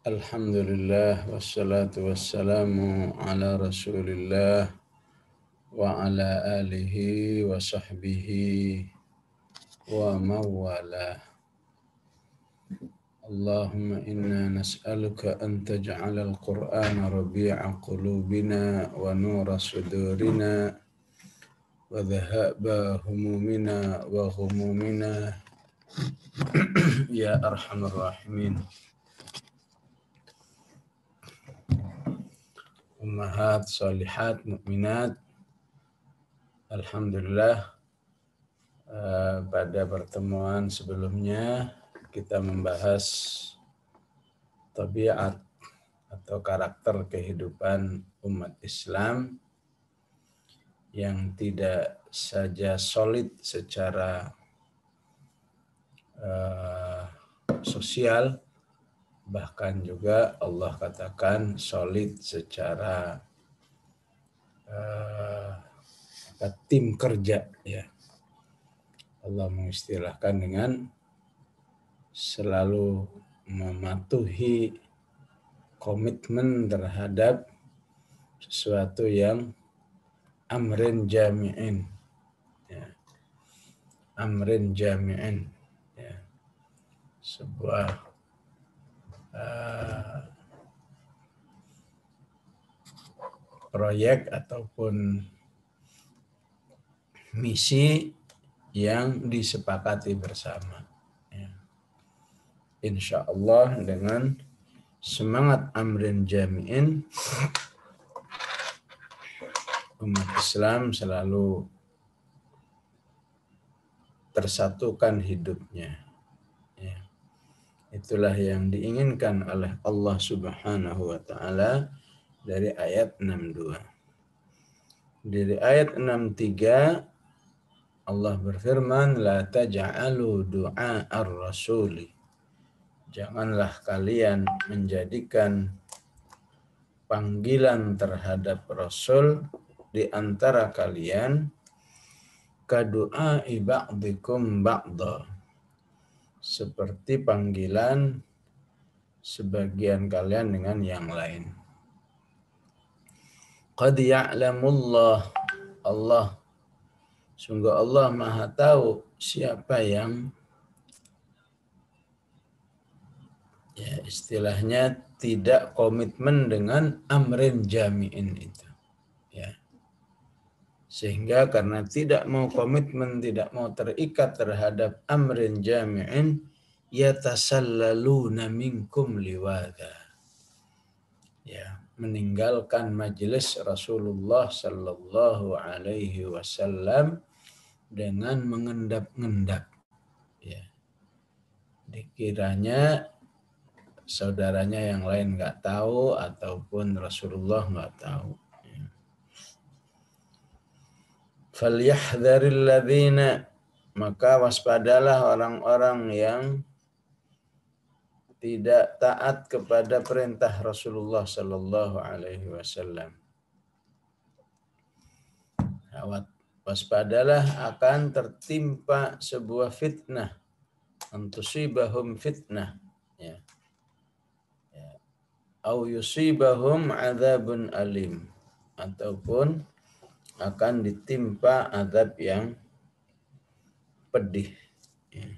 Alhamdulillah wassalatu wassalamu ala Rasulillah wa ala alihi wa sahbihi wa mawala. Allahumma inna nas'aluka an taj'ala al-Qur'ana rabi'a qulubina wa nura sudurina wa dhahaba humumina wa ghumumina ya arhamar rahimin. Ummahat salihat mukminat, alhamdulillah pada pertemuan sebelumnya kita membahas tabiat atau karakter kehidupan umat Islam yang tidak saja solid secara sosial, bahkan juga Allah katakan solid secara tim kerja, ya. Allah mengistilahkan dengan selalu mematuhi komitmen terhadap sesuatu yang amrin jami'in, ya. Amrin jami'in, ya. Sebuah proyek ataupun misi yang disepakati bersama, ya. Insya Allah dengan semangat amrin jami'in, umat Islam selalu tersatukan hidupnya, ya. Itulah yang diinginkan oleh Allah Subhanahu wa Ta'ala dari ayat 62. Dari ayat 63 Allah berfirman, la taj'alu du'a ar-rasuli. Janganlah kalian menjadikan panggilan terhadap Rasul di antara kalian kadu'ai ba'dikum ba'da, seperti panggilan sebagian kalian dengan yang lain. Qad ya'lamullah, sungguh Allah Maha tahu siapa yang, ya, istilahnya tidak komitmen dengan amrin jami'in itu, ya. Sehingga karena tidak mau komitmen, tidak mau terikat terhadap amrin jami'in, yatasallaluna minkum liwada, ya, meninggalkan majelis Rasulullah sallallahu alaihi wasallam dengan mengendap-endap, ya. Dikiranya saudaranya yang lain nggak tahu ataupun Rasulullah nggak tahu. Falyahdharil ladzina, maka waspadalah orang-orang yang tidak taat kepada perintah Rasulullah sallallahu alaihi wasallam. Waspadalah akan tertimpa sebuah fitnah, antusibahum fitnah, ya. Au yusibahum adzabun alim, ataupun akan ditimpa azab yang pedih, ya.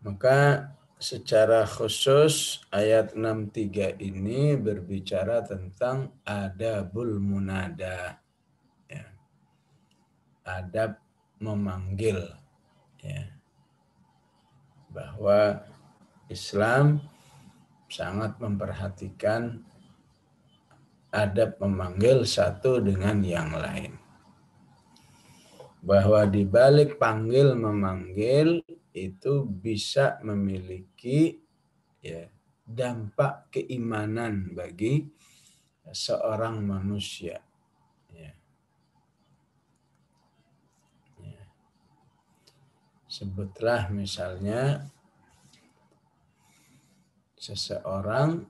Maka secara khusus ayat 63 ini berbicara tentang adabul munada, ya. Adab memanggil, ya. Bahwa Islam sangat memperhatikan adab memanggil satu dengan yang lain. Bahwa di balik panggil memanggil itu bisa memiliki, ya, dampak keimanan bagi seorang manusia, ya. Ya. Sebutlah misalnya seseorang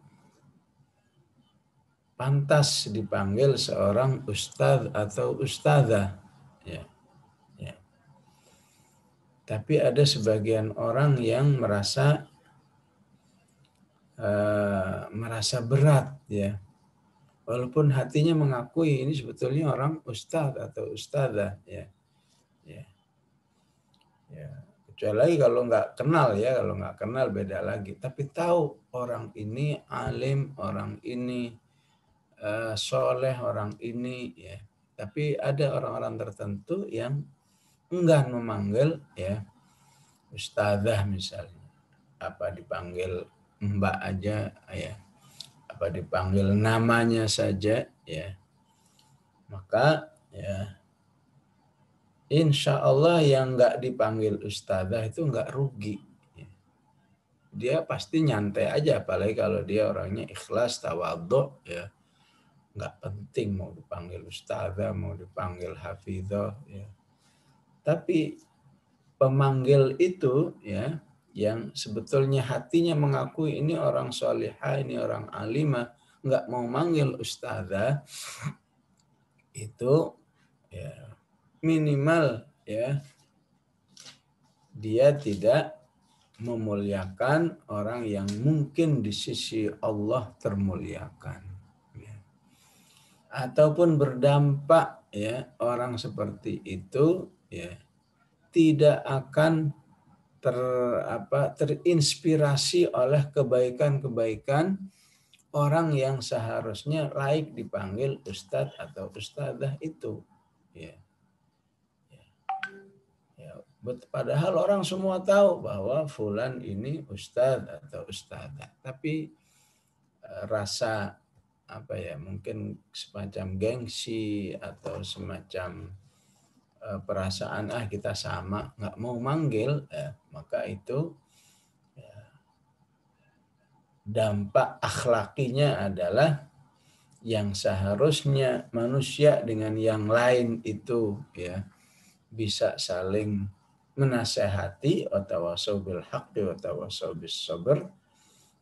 pantas dipanggil seorang ustadz atau ustadzah, ya. Ya. Tapi ada sebagian orang yang merasa berat ya. Walaupun hatinya mengakui ini sebetulnya orang ustadz atau ustadzah ya. Ya. Ya. Kecuali kalau nggak kenal ya, kalau nggak kenal beda lagi. Tapi tahu orang ini alim, orang ini soleh, orang ini ya. Tapi ada orang-orang tertentu yang enggan memanggil ya ustadzah misalnya. Apa dipanggil mbak aja ya. Apa dipanggil namanya saja ya. Maka ya insya Allah yang nggak dipanggil ustadzah itu nggak rugi. Dia pasti nyantai aja, apalagi kalau dia orangnya ikhlas, tawadhu ya. Nggak penting mau dipanggil ustadzah, mau dipanggil hafidhah ya. Tapi pemanggil itu ya, yang sebetulnya hatinya mengakui ini orang solihah, ini orang alimah, nggak mau manggil ustadzah, itu ya minimal ya dia tidak memuliakan orang yang mungkin di sisi Allah termuliakan. Ya. Ataupun berdampak ya orang seperti itu ya tidak akan terinspirasi oleh kebaikan-kebaikan orang yang seharusnya laik dipanggil ustadz atau ustadzah itu. Ya. Ya, padahal orang semua tahu bahwa fulan ini ustadz atau ustadzah, tapi rasa mungkin semacam gengsi atau semacam perasaan kita sama nggak mau manggil maka itu dampak akhlakinya adalah yang seharusnya manusia dengan yang lain itu ya bisa saling menasehati watawasau bil haqqi watawasau bis sabr,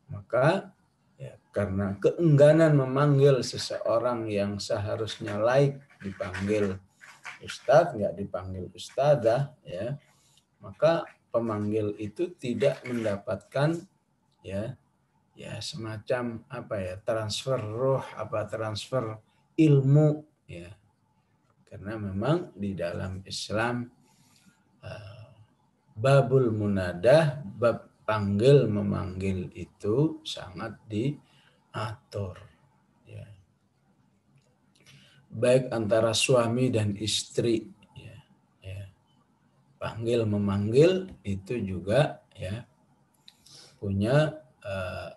maka ya, karena keengganan memanggil seseorang yang seharusnya laik dipanggil ustadz, nggak dipanggil ustadzah, ya, maka pemanggil itu tidak mendapatkan ya semacam transfer ruh, transfer ilmu ya. Karena memang di dalam Islam babul munadah, bab panggil memanggil itu sangat diatur ya. Baik antara suami dan istri ya. Panggil memanggil itu juga ya punya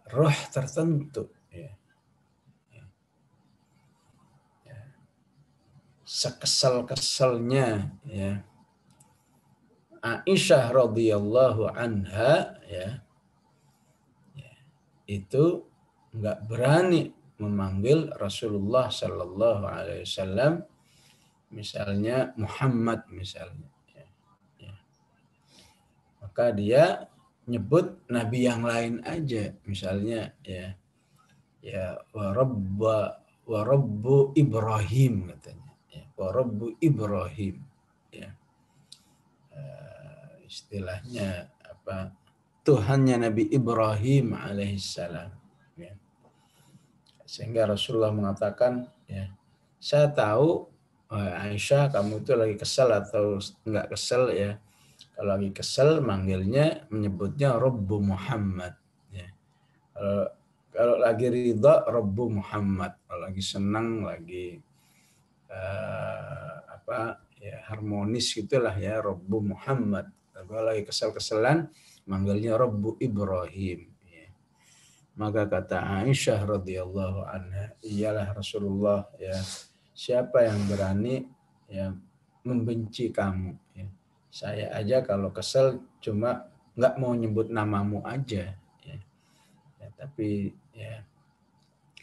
roh tertentu ya. Sekesal-keselnya ya Aisyah radhiyallahu anha ya itu nggak berani memanggil Rasulullah Sallallahu Alaihi Wasallam misalnya Muhammad misalnya ya. Maka dia nyebut nabi yang lain aja misalnya ya wa rabbu Ibrahim katanya ya, wa rabbu Ibrahim ya. Istilahnya Tuhannya Nabi Ibrahim alaihissalam ya. Sehingga Rasulullah mengatakan ya saya tahu Aisyah kamu itu lagi kesal atau enggak kesal ya. Kalau lagi kesal manggilnya menyebutnya Rabbu Muhammad ya. Kalau lagi ridha Rabbu Muhammad, kalau lagi senang lagi harmonis gitulah ya Rabbu Muhammad. Kalau lagi kesal-kesalan manggilnya Rabbu Ibrahim ya. Maka kata Aisyah radhiyallahu anha, iyalah Rasulullah ya, siapa yang berani ya membenci kamu ya. Saya aja kalau kesal cuma nggak mau nyebut namamu aja ya. Tapi ya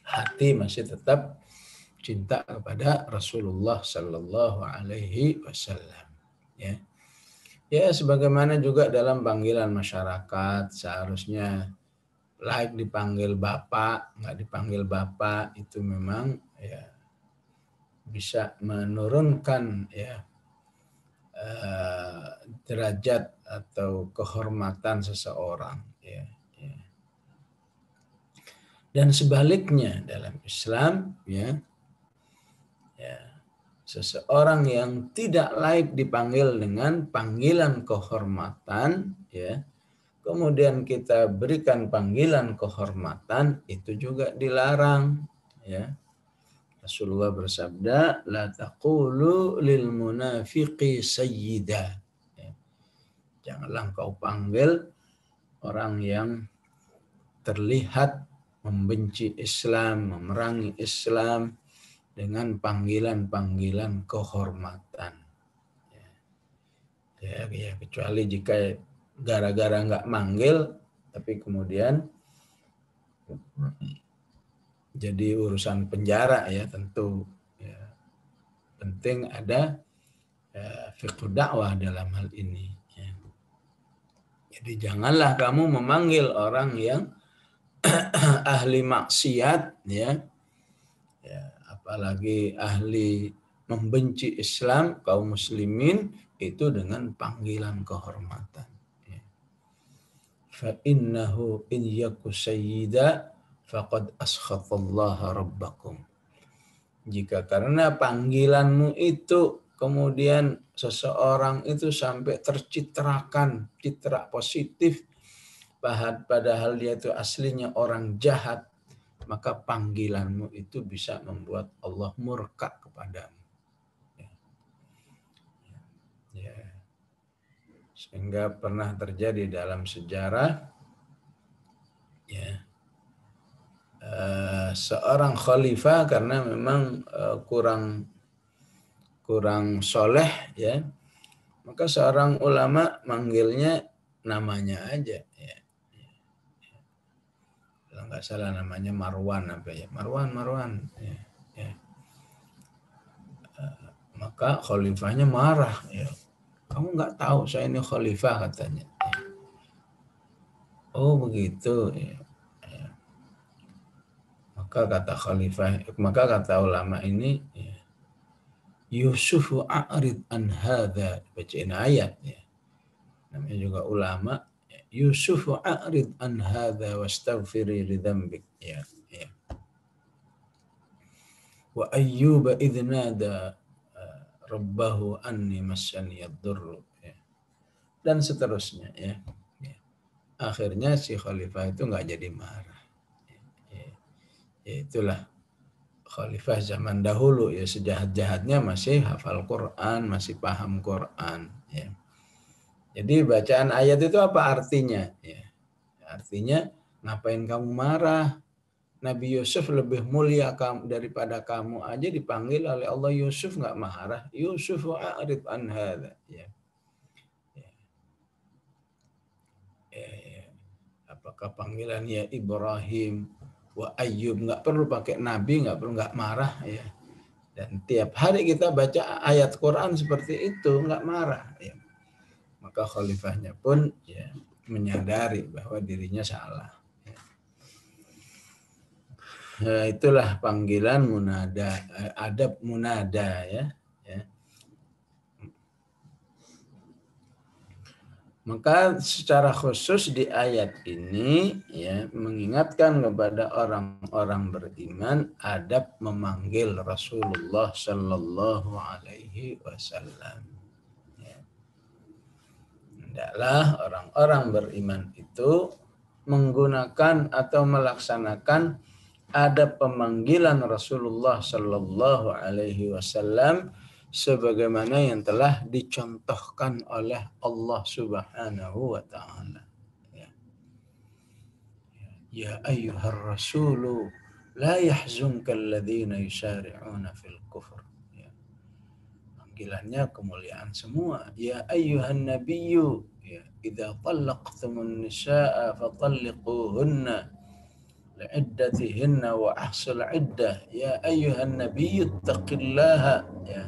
hati masih tetap cinta kepada Rasulullah Sallallahu Alaihi Wasallam ya. Ya sebagaimana juga dalam panggilan masyarakat seharusnya laik dipanggil bapak, nggak dipanggil bapak itu memang ya bisa menurunkan ya derajat atau kehormatan seseorang, ya. Dan sebaliknya dalam Islam, ya, seseorang yang tidak layak dipanggil dengan panggilan kehormatan, ya, kemudian kita berikan panggilan kehormatan, itu juga dilarang, ya. Rasulullah bersabda, la taqulu lil munafiqi sayyida. Ya. Janganlah kau panggil orang yang terlihat membenci Islam, memerangi Islam dengan panggilan-panggilan kehormatan. Ya, kecuali jika gara-gara nggak manggil, tapi kemudian jadi urusan penjara, ya tentu, ya, penting ada fiqh dakwah dalam hal ini, ya. Jadi janganlah kamu memanggil orang yang ahli maksiat, ya, apalagi ahli membenci Islam, kaum muslimin, itu dengan panggilan kehormatan. Fa innahu in yaku sayyida faqad askhatallaha rabbakum. Jika karena panggilanmu itu kemudian seseorang itu sampai tercitrakan citra positif, padahal dia itu aslinya orang jahat, maka panggilanmu itu bisa membuat Allah murka kepadamu. Ya. Sehingga pernah terjadi dalam sejarah, ya, seorang khalifah karena memang kurang soleh, ya, maka seorang ulama manggilnya namanya aja, ya. Kalau nggak salah namanya Marwan apa ya, Marwan, ya, ya. Maka khalifahnya marah, ya. Kamu nggak tahu saya ini khalifah, katanya. Oh begitu, ya. Maka kata ulama ini, ya, Yusufu a'rid an hadha, bacain ayat, ya. Namanya juga ulama, ya. Yusufu a'rid an hadha wastaghfiri li dzambik, ya, ya. Wa ayyuba idh nada rabbahu anni massani ad-durr, ya. Dan seterusnya, ya. Akhirnya si khalifah itu nggak jadi marah. Ya, itulah khalifah zaman dahulu, ya, sejahat-jahatnya masih hafal Quran, masih paham Quran, ya. Jadi bacaan ayat itu apa artinya? Ya, artinya ngapain kamu marah? Nabi Yusuf lebih mulia daripada kamu aja dipanggil oleh Allah Yusuf nggak marah. Yusuf a'rid an hadza, ya. Apakah panggilannya Ibrahim wa Ayyub, nggak perlu pakai nabi, nggak marah, ya. Dan tiap hari kita baca ayat Quran seperti itu, nggak marah, ya. Maka khalifahnya pun, ya, menyadari bahwa dirinya salah. Ya, itulah panggilan munada, adab munada, ya. Maka secara khusus di ayat ini, ya, mengingatkan kepada orang-orang beriman adab memanggil Rasulullah Shallallahu Alaihi Wasallam. Ya. Hendaklah orang-orang beriman itu menggunakan atau melaksanakan adab pemanggilan Rasulullah Shallallahu Alaihi Wasallam sebagaimana yang telah dicontohkan oleh Allah Subhanahu wa taala. Ya ayyuhar rasulu la yahzunka alladhina yusari'una fil kufr. Ya. Panggilannya kemuliaan semua. Ya ayyuhan nabiyyu, ya, idza talaqtumun nisaa fatalliquhunna li'iddatihinna wa ahsul iddah. Ya ayyuhan nabiyyu ittaqillaha, ya,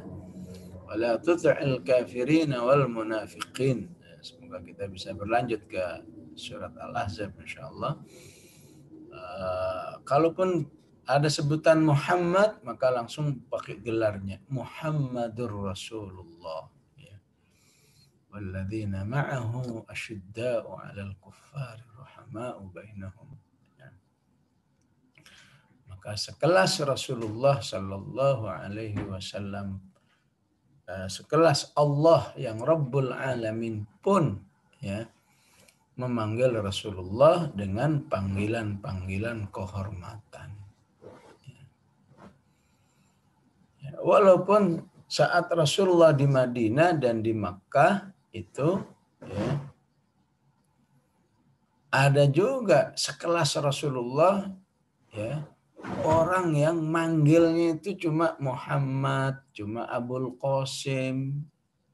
wala tuti'il kafirina wal munafiqin. Semoga kita bisa berlanjut ke surat Al-Ahzab insyaallah. Kalaupun ada sebutan Muhammad, maka langsung pakai gelarnya Muhammadur Rasulullah, ya. walladzina ma'ahu asyidda'u 'alal kuffari rahama'u bainahum. Maka sekelas Rasulullah sallallahu alaihi wasallam, sekelas Allah yang Rabbul Alamin pun ya memanggil Rasulullah dengan panggilan-panggilan kehormatan. Ya, walaupun saat Rasulullah di Madinah dan di Makkah itu ya, ada juga sekelas Rasulullah ya orang yang manggilnya itu cuma Muhammad, cuma Abul Qasim.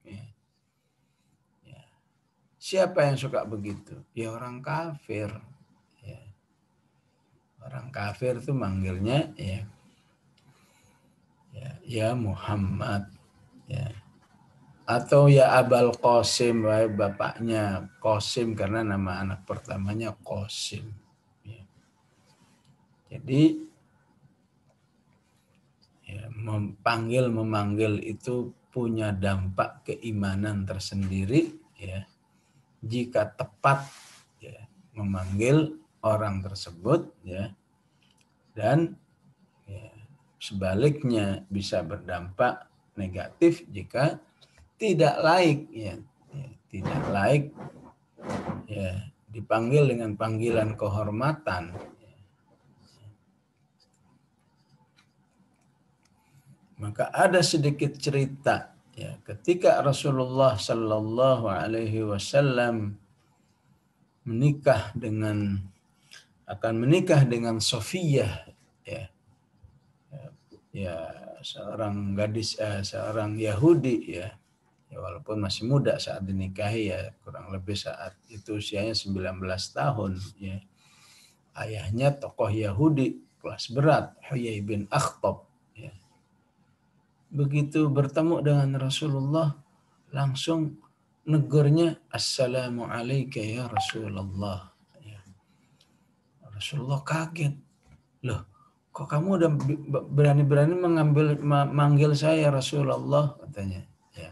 Ya. Ya. Siapa yang suka begitu? Ya orang kafir. Ya. Orang kafir itu manggilnya ya Muhammad. Ya. Atau ya Abul Qasim, bapaknya Qasim karena nama anak pertamanya Qasim. Ya. Jadi ya, memanggil itu punya dampak keimanan tersendiri ya. Jika tepat ya, memanggil orang tersebut ya, dan ya, sebaliknya bisa berdampak negatif jika tidak laik ya, tidak laik ya dipanggil dengan panggilan kehormatan. Maka ada sedikit cerita ya, ketika Rasulullah Sallallahu Alaihi Wasallam akan menikah dengan Sofiyah ya seorang gadis seorang Yahudi ya, walaupun masih muda saat dinikahi ya, kurang lebih saat itu usianya 19 tahun ya. Ayahnya tokoh Yahudi kelas berat, Huyai bin Akhtab ya. Begitu bertemu dengan Rasulullah langsung negurnya, Assalamu alayka ya Rasulullah. Ya. Rasulullah kaget. Loh, kok kamu udah berani-berani manggil saya Rasulullah, katanya. Ya.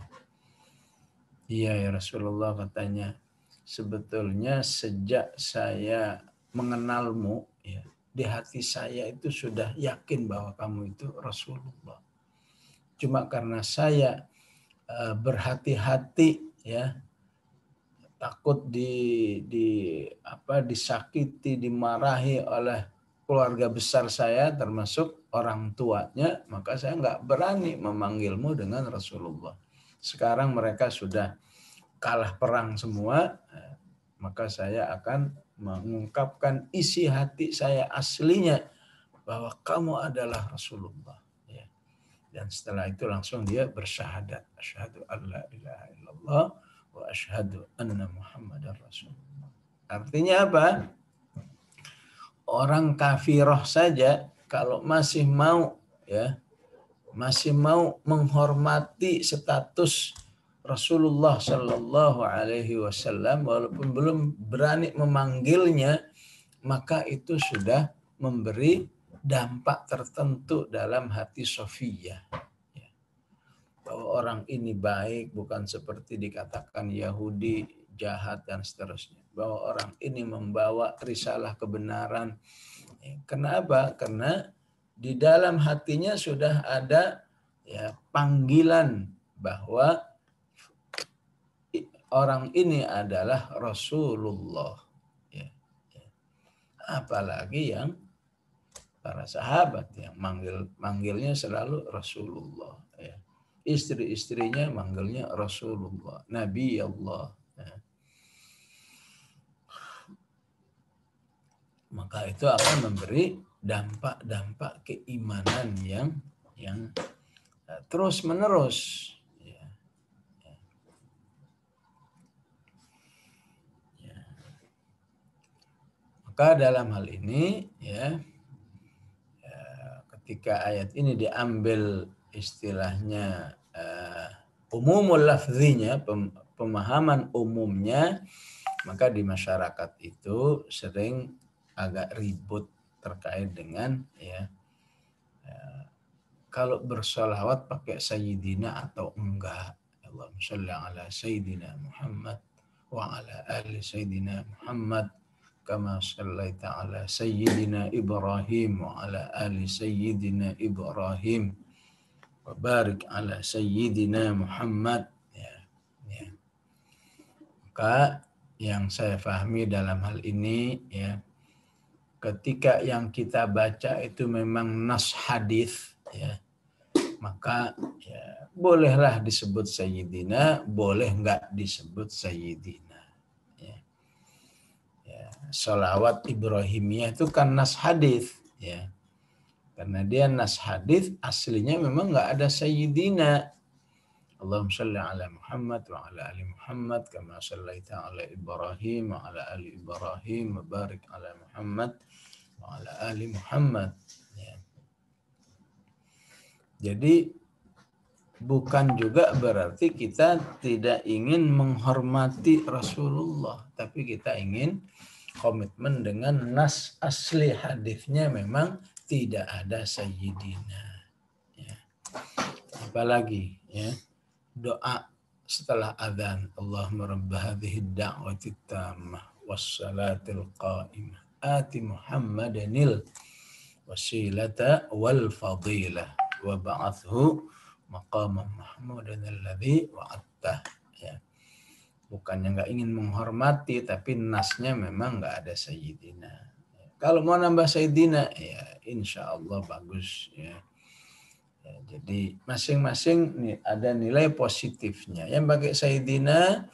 Iya ya Rasulullah, katanya. Sebetulnya sejak saya mengenalmu, ya, di hati saya itu sudah yakin bahwa kamu itu Rasulullah. Cuma karena saya berhati-hati ya, takut disakiti, dimarahi oleh keluarga besar saya termasuk orang tuanya, maka saya nggak berani memanggilmu dengan Rasulullah. Sekarang mereka sudah kalah perang semua, maka saya akan mengungkapkan isi hati saya aslinya bahwa kamu adalah Rasulullah. Dan setelah itu langsung dia bersyahadat, asyhadu alla ilaha illallah wa asyhadu anna Muhammadar Rasulullah. Artinya apa? Orang kafirah saja kalau masih mau menghormati status Rasulullah Shallallahu Alaihi Wasallam walaupun belum berani memanggilnya, maka itu sudah memberi dampak tertentu dalam hati Sofiyah. Bahwa orang ini baik, bukan seperti dikatakan Yahudi, jahat, dan seterusnya. Bahwa orang ini membawa risalah kebenaran. Kenapa? Karena di dalam hatinya sudah ada panggilan bahwa orang ini adalah Rasulullah. Apalagi yang para sahabat yang manggilnya selalu Rasulullah. Istri-istrinya manggilnya Rasulullah, Nabi Allah. Maka itu akan memberi dampak-dampak keimanan yang terus menerus. Maka dalam hal ini ketika ayat ini diambil istilahnya umumul lafzinya, pemahaman umumnya, maka di masyarakat itu sering agak ribut terkait dengan kalau bersolawat pakai sayyidina atau enggak. Allahumma shalli ala Sayyidina Muhammad wa ala ali Sayyidina Muhammad kama shallaita ala Sayyidina Ibrahim wa ala ali Sayyidina Ibrahim wa barik ala Sayyidina Muhammad. Ya. Maka yang saya pahami dalam hal ini, ya, ketika yang kita baca itu memang nas hadis, ya, maka ya, bolehlah disebut Sayyidina, boleh enggak disebut Sayyidina. Ya. Ya, sholawat Ibrahimiyah itu kan nas hadis, ya. Karena dia nas hadis, aslinya memang enggak ada Sayyidina. Allahumma shalli ala Muhammad wa ala ali Muhammad kama shallaita ala Ibrahim wa ala ali Ibrahim wa barik ala Muhammad wa ala ali Muhammad. Ya. Jadi bukan juga berarti kita tidak ingin menghormati Rasulullah, tapi kita ingin komitmen dengan nas asli hadisnya memang tidak ada Sayyidina. Ya. Apalagi, ya, doa setelah adzan, Allahumma rabb hadhihi ad-da'wati tammah was-salatil qa'imah ati Muhammadanil wasilata wal fadilah wa ba'athu maqaman mahmudan alladzi wa'adtah. Ya. Bukannya enggak ingin menghormati, tapi nasnya memang enggak ada Sayyidina. Ya. Kalau mau nambah Sayyidina, ya insya Allah bagus, ya. Ya, jadi masing-masing ada nilai positifnya. Yang pakai Sayyidina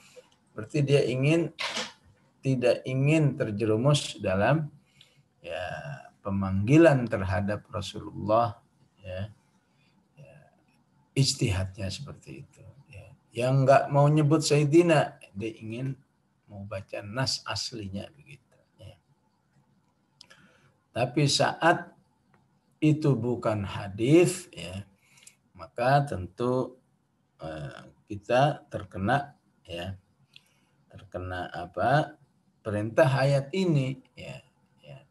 berarti dia tidak ingin terjerumus dalam, ya, pemanggilan terhadap Rasulullah, ya, ya, ijtihadnya seperti itu. Ya. Yang enggak mau nyebut Sayyidina, dia ingin mau baca nas aslinya begitu. Ya. Tapi saat itu bukan hadis, ya, maka tentu kita terkena, ya, terkena apa, perintah ayat ini, ya, ya.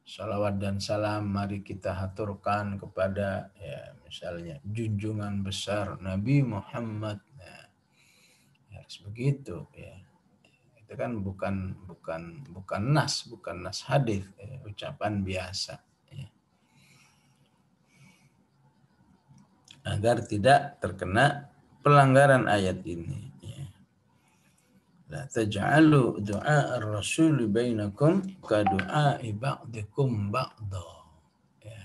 Salawat dan salam mari kita haturkan kepada, ya, misalnya junjungan besar Nabi Muhammad. Nah, harus begitu, ya. Itu kan bukan nas hadis, ya, ucapan biasa, ya. Agar tidak terkena pelanggaran ayat ini, ya. La taj'alu du'a ar-rasul bainakum ka du'a'i ba'dikum ba'da. Ya.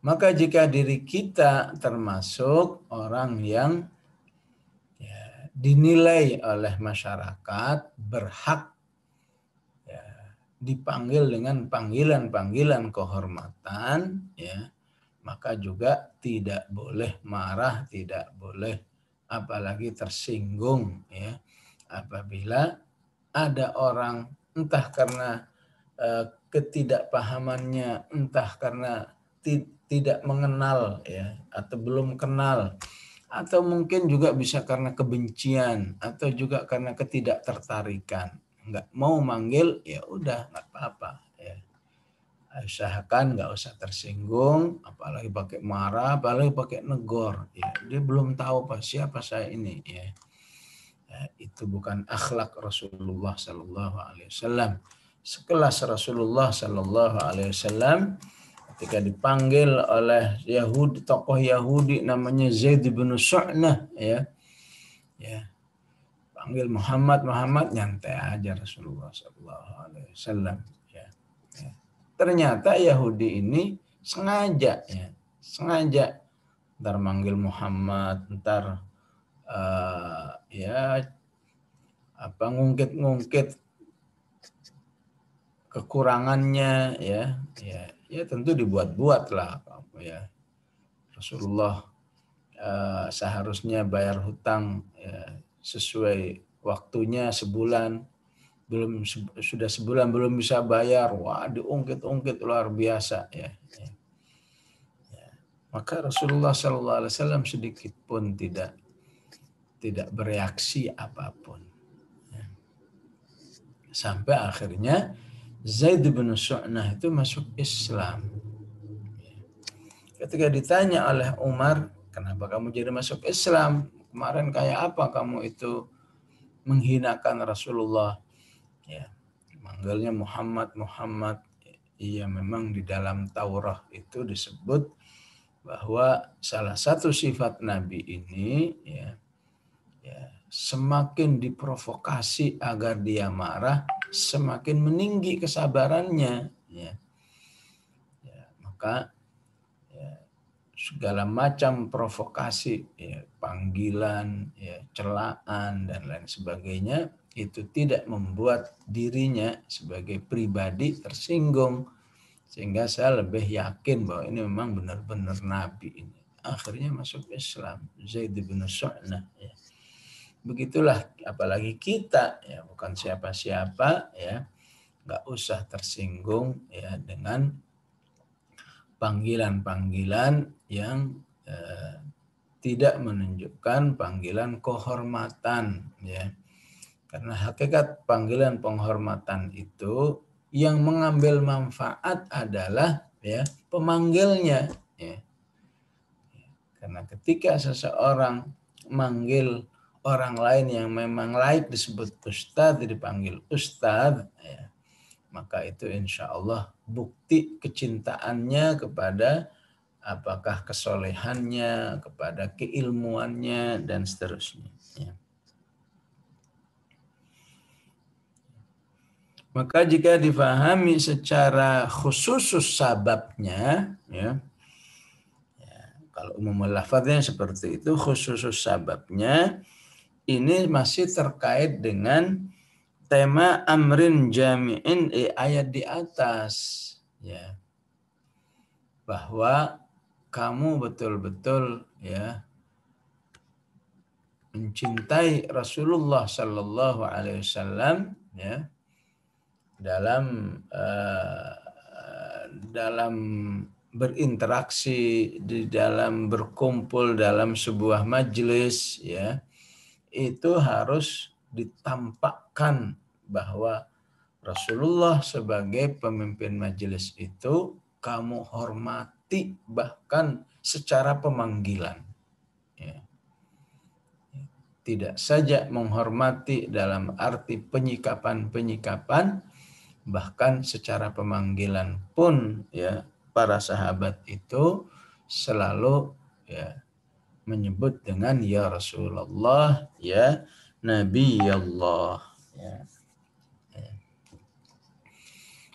Maka jika diri kita termasuk orang yang, ya, dinilai oleh masyarakat berhak, ya, dipanggil dengan panggilan-panggilan kehormatan, ya, maka juga tidak boleh marah, tidak boleh apalagi tersinggung, ya, apabila ada orang entah karena ketidakpahamannya, entah karena tidak mengenal, ya, atau belum kenal, atau mungkin juga bisa karena kebencian, atau juga karena ketidaktertarikan, nggak mau manggil, ya udah nggak apa-apa, ya. Usahakan nggak usah tersinggung, apalagi pakai marah, apalagi pakai negor, ya. Dia belum tahu siapa saya ini, ya. Ya, itu bukan akhlak Rasulullah Sallallahu Alaihi Wasallam. Sekelas Rasulullah Sallallahu Alaihi Wasallam, ketika dipanggil oleh Yahudi, tokoh Yahudi namanya Zaid bin Su'nah, ya, ya, panggil Muhammad, nyantai aja Rasulullah Sallallahu Alaihi Wasallam, ya. Ya. Ternyata Yahudi ini sengaja, ya, sengaja ntar manggil Muhammad, ntar ya apa ngungkit kekurangannya, ya, ya tentu dibuat-buat lah, ya. Rasulullah seharusnya bayar hutang, ya, sesuai waktunya sebulan, sudah sebulan belum bisa bayar, wah diungkit-ungkit luar biasa, ya. Ya. Maka Rasulullah SAW sedikit pun tidak bereaksi apapun, ya. Sampai akhirnya Zaid bin Su'nah itu masuk Islam. Ketika ditanya oleh Umar, kenapa kamu jadi masuk Islam? Kemarin kayak apa kamu itu menghinakan Rasulullah? Ya, manggilnya Muhammad, Muhammad. Iya, memang di dalam Taurat itu disebut bahwa salah satu sifat Nabi ini ya semakin diprovokasi agar dia marah, semakin meninggi kesabarannya. Ya. Maka segala macam provokasi, panggilan, celaan dan lain sebagainya itu tidak membuat dirinya sebagai pribadi tersinggung, sehingga saya lebih yakin bahwa ini memang benar-benar Nabi ini. Akhirnya masuk Islam, Zaid bin Su'nah. Ya. Begitulah, apalagi kita ya bukan siapa-siapa ya, nggak usah tersinggung ya dengan panggilan-panggilan yang tidak menunjukkan panggilan kehormatan ya. Karena hakikat panggilan penghormatan itu yang mengambil manfaat adalah ya pemanggilnya ya. Karena ketika seseorang manggil orang lain yang memang layak disebut ustadz, dipanggil ustadz ya, maka itu insya Allah bukti kecintaannya kepada apakah kesolehannya, kepada keilmuannya, dan seterusnya. Ya. Maka jika difahami secara khusus sababnya, ya, kalau umum lafadznya seperti itu, khusus sababnya, ini masih terkait dengan tema amrin jami'in ayat di atas. Ya. Bahwa kamu betul-betul ya mencintai Rasulullah Sallallahu Alaihi Wasallam ya dalam berinteraksi, di dalam berkumpul dalam sebuah majelis ya, itu harus ditampakkan bahwa Rasulullah sebagai pemimpin majelis itu kamu hormati bahkan secara pemanggilan. Ya. Tidak saja menghormati dalam arti penyikapan-penyikapan, bahkan secara pemanggilan pun ya para sahabat itu selalu ya menyebut dengan ya Rasulullah, ya Nabi Allah. Ya.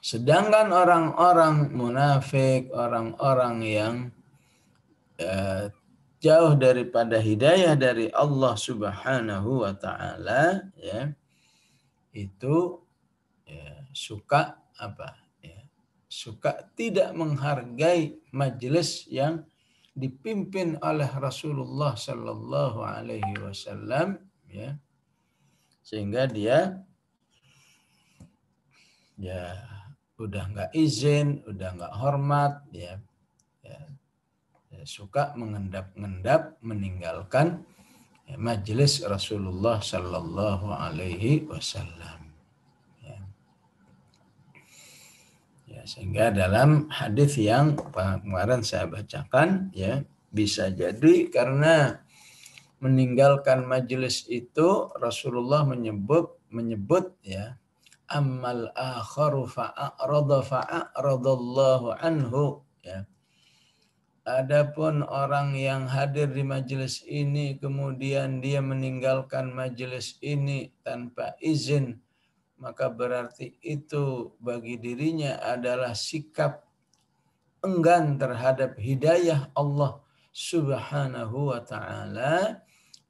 Sedangkan orang-orang munafik, orang-orang yang jauh daripada hidayah dari Allah Subhanahu wa taala ya, itu ya, suka apa? Ya, suka tidak menghargai majelis yang dipimpin oleh Rasulullah Sallallahu Alaihi Wasallam ya, sehingga dia ya udah nggak izin, udah nggak hormat ya, suka mengendap-endap meninggalkan ya, majelis Rasulullah Sallallahu Alaihi Wasallam. Ya, sehingga dalam hadis yang kemarin saya bacakan ya bisa jadi karena meninggalkan majelis itu Rasulullah menyebut ya ammal akharu fa'aradallahu anhu ya. Adapun orang yang hadir di majelis ini kemudian dia meninggalkan majelis ini tanpa izin, maka berarti itu bagi dirinya adalah sikap enggan terhadap hidayah Allah Subhanahu wa ta'ala,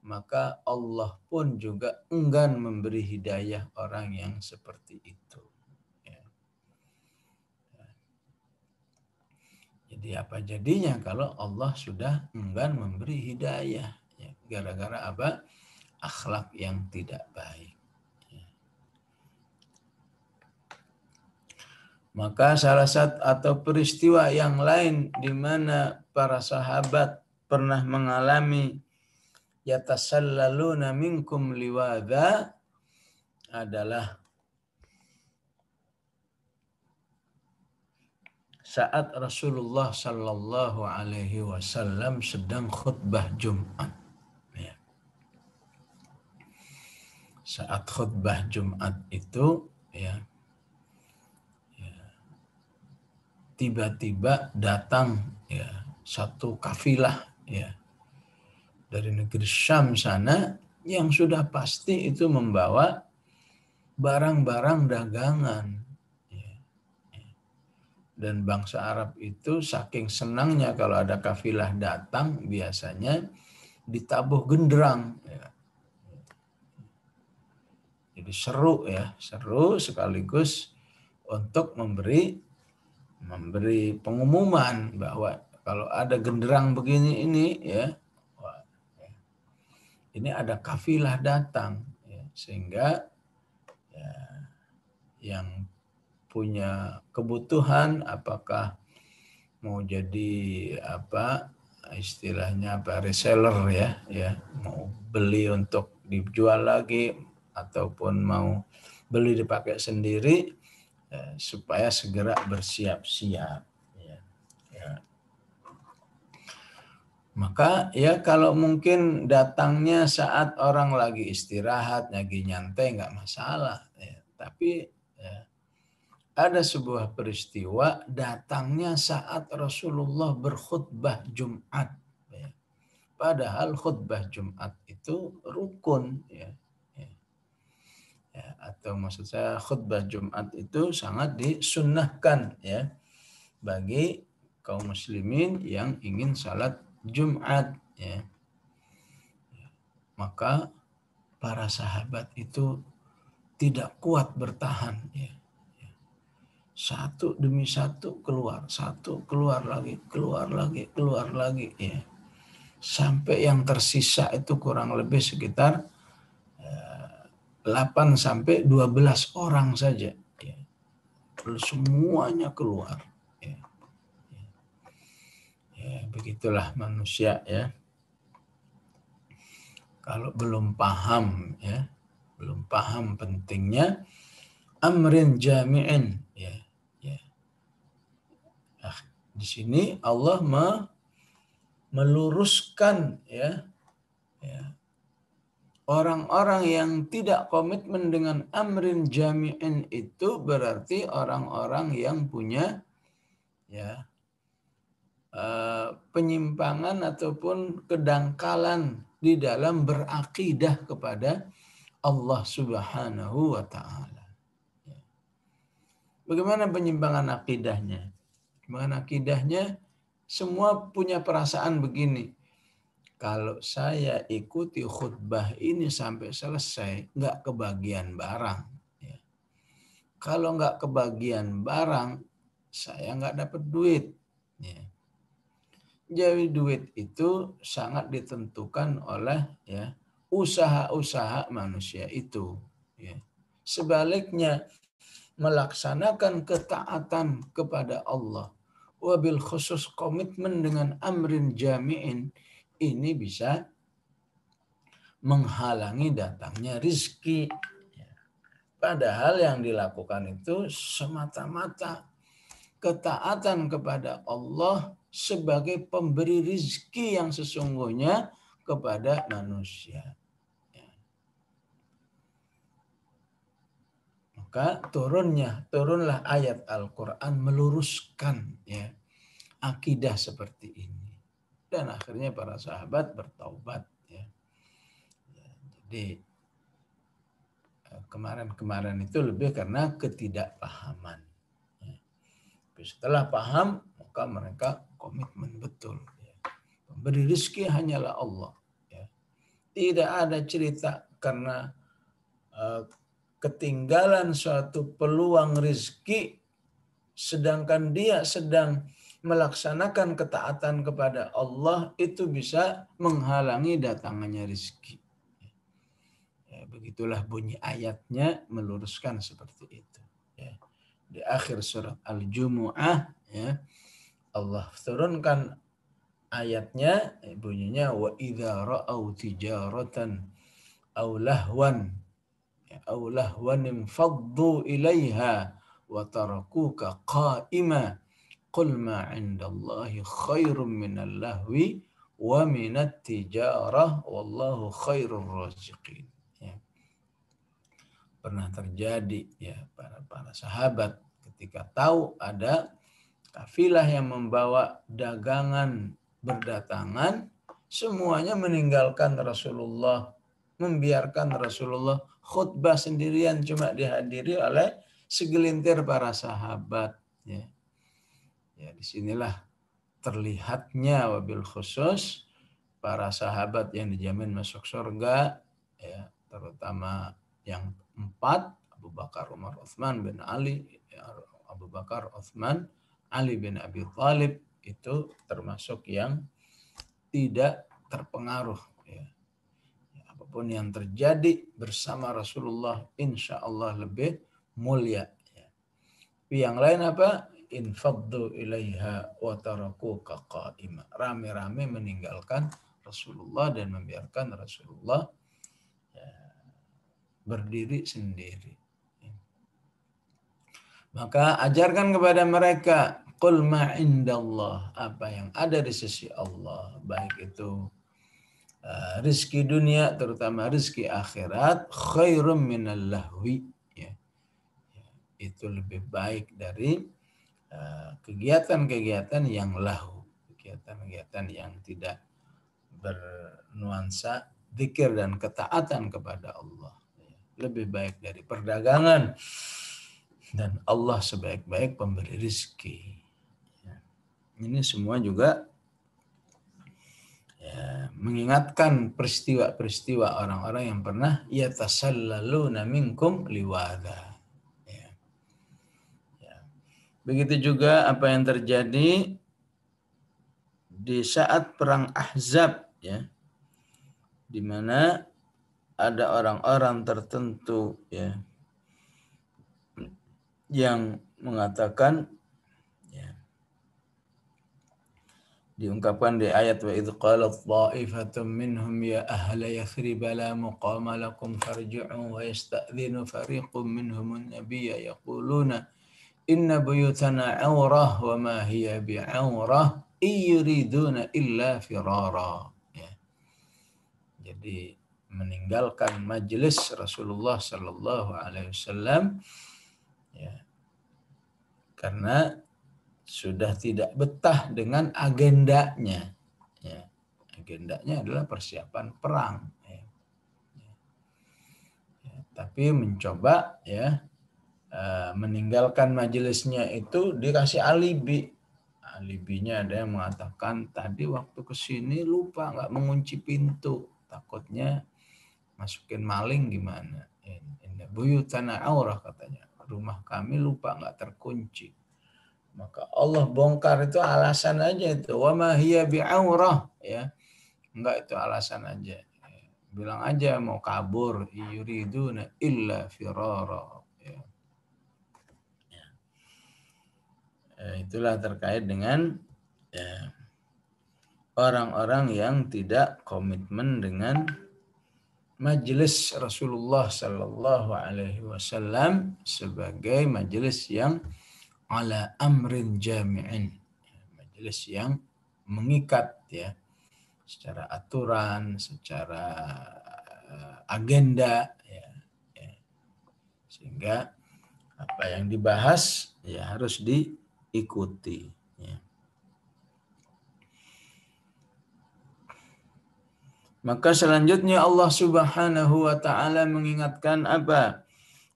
maka Allah pun juga enggan memberi hidayah orang yang seperti itu. Ya. Jadi apa jadinya kalau Allah sudah enggan memberi hidayah? Ya, gara-gara apa? Akhlak yang tidak baik. Maka salah satu atau peristiwa yang lain di mana para sahabat pernah mengalami yatasallaluna minkum liwadha adalah saat Rasulullah Sallallahu Alaihi Wasallam sedang khutbah Jumat. Ya. Saat khutbah Jumat itu, ya, tiba-tiba datang, ya, satu kafilah, ya, dari negeri Syam sana yang sudah pasti itu membawa barang-barang dagangan. Dan bangsa Arab itu saking senangnya kalau ada kafilah datang, biasanya ditabuh genderang. Ya. Jadi seru, ya, seru sekaligus untuk memberi pengumuman bahwa kalau ada genderang begini ini, ya, wah, ya, ini ada kafilah datang, ya, sehingga, ya, yang punya kebutuhan, apakah mau jadi istilahnya reseller, ya, mau beli untuk dijual lagi ataupun mau beli dipakai sendiri, supaya segera bersiap-siap, ya. Ya. Maka, ya, kalau mungkin datangnya saat orang lagi istirahat, lagi nyantai, nggak masalah, ya. Tapi, ya, ada sebuah peristiwa datangnya saat Rasulullah berkhutbah Jumat. Ya. Padahal khutbah Jumat itu rukun, ya. Ya, atau maksud saya khutbah Jumat itu sangat disunnahkan, ya, bagi kaum muslimin yang ingin salat Jumat, ya. Maka para sahabat itu tidak kuat bertahan, ya. Satu demi satu keluar, satu keluar lagi, ya. Sampai yang tersisa itu kurang lebih sekitar 8 sampai 12 orang saja, ya. Lalu semuanya keluar, ya. Ya, begitulah manusia, ya. Kalau belum paham, ya, belum paham pentingnya amrin jami'in, ya. Nah, di sini Allah meluruskan, ya, orang-orang yang tidak komitmen dengan amrin jami'in itu berarti orang-orang yang punya, ya, penyimpangan ataupun kedangkalan di dalam berakidah kepada Allah Subhanahu wa Ta'ala. Bagaimana penyimpangan akidahnya? Penyimpangan akidahnya, semua punya perasaan begini. Kalau saya ikuti khutbah ini sampai selesai, nggak kebagian barang. Ya. Kalau nggak kebagian barang, saya nggak dapat duit. Ya. Jadi duit itu sangat ditentukan oleh, ya, usaha-usaha manusia itu. Ya. Sebaliknya, melaksanakan ketaatan kepada Allah, wabil khusus komitmen dengan amrin jami'in, ini bisa menghalangi datangnya rizki. Padahal yang dilakukan itu semata-mata ketaatan kepada Allah sebagai pemberi rizki yang sesungguhnya kepada manusia. Maka turunlah ayat Al-Quran meluruskan, ya, akidah seperti ini. Dan akhirnya para sahabat bertaubat, ya. Jadi kemarin itu lebih karena ketidakpahaman. Ya. Tapi setelah paham, maka mereka komitmen betul. Ya. Pemberi rezeki hanyalah Allah. Ya. Tidak ada cerita karena ketinggalan suatu peluang rezeki, sedangkan dia sedang melaksanakan ketaatan kepada Allah, itu bisa menghalangi datangnya rezeki. Ya, begitulah bunyi ayatnya meluruskan seperti itu. Ya. Di akhir surat Al-Jumu'ah, ya, Allah turunkan ayatnya, bunyinya wa idza ra'au tijaratan aw lahwan, aw lahwan faddu ilaiha wa tarakuka qa'ima qul ma 'indallahi khairum minal lahwi wa minat tijarah wallahu khairur raziqin. Ya. Pernah terjadi ya para sahabat ketika tahu ada kafilah yang membawa dagangan berdatangan, semuanya meninggalkan Rasulullah, membiarkan Rasulullah khutbah sendirian, cuma dihadiri oleh segelintir para sahabat. Ya, ya disinilah terlihatnya wabil khusus para sahabat yang dijamin masuk surga, ya, terutama yang 4, Abu Bakar, Umar, Utsman bin Ali, ya, Abu Bakar, Utsman, Ali bin Abi Thalib itu termasuk yang tidak terpengaruh. Ya. Apapun yang terjadi bersama Rasulullah, insya Allah lebih mulia. Ya. Tapi yang lain apa? Infaddu ilaiha wa tarakuka qa'ima. Rame-rame meninggalkan Rasulullah dan membiarkan Rasulullah ya, berdiri sendiri. Maka ajarkan kepada mereka, qul ma indallah, apa yang ada di sisi Allah, baik itu rizki dunia, terutama rizki akhirat, khairum minal lahwi, ya. Itu lebih baik dari kegiatan-kegiatan yang lahu, kegiatan-kegiatan yang tidak bernuansa zikir dan ketaatan kepada Allah. Lebih baik dari perdagangan, dan Allah sebaik-baik pemberi rizki. Ini semua juga ya, mengingatkan peristiwa-peristiwa orang-orang yang pernah yatasallaluna minkum liwada. Ya. Ya. Begitu juga apa yang terjadi di saat perang Ahzab, ya, di mana ada orang-orang tertentu ya yang mengatakan, ya, diungkapkan di ayat wa idz qalat dha'ifatun minhum ya ahla yathrib la muqama lakum farji'u wa yasta'dhinu fariqun minhum an-nabiyya yaquluna inna buyutana 'awrah wa ma hiya bi'awrah yuriduna illa firara. Ya. Jadi meninggalkan majelis Rasulullah sallallahu alaihi wasallam ya, karena sudah tidak betah dengan agendanya. Ya. Agendanya adalah persiapan perang. Ya. Ya. Tapi mencoba ya meninggalkan majelisnya itu dikasih alibi. Alibinya ada yang mengatakan tadi waktu kesini lupa nggak mengunci pintu, takutnya masukin maling gimana. Buyutana aurah katanya, rumah kami lupa nggak terkunci. Maka Allah bongkar itu alasan aja itu. Wa ma hiya bi'aurah, ya. Enggak, itu alasan aja. Bilang aja mau kabur, yuriduna illa firara. Ya. Itulah terkait dengan ya, orang-orang yang tidak komitmen dengan majelis Rasulullah Sallallahu Alaihi Wasallam sebagai majelis yang ala amrin jami'in, majelis yang mengikat ya, secara aturan, secara agenda ya, ya. Sehingga apa yang dibahas ya harus diikuti ya. Maka selanjutnya Allah Subhanahu wa taala mengingatkan apa?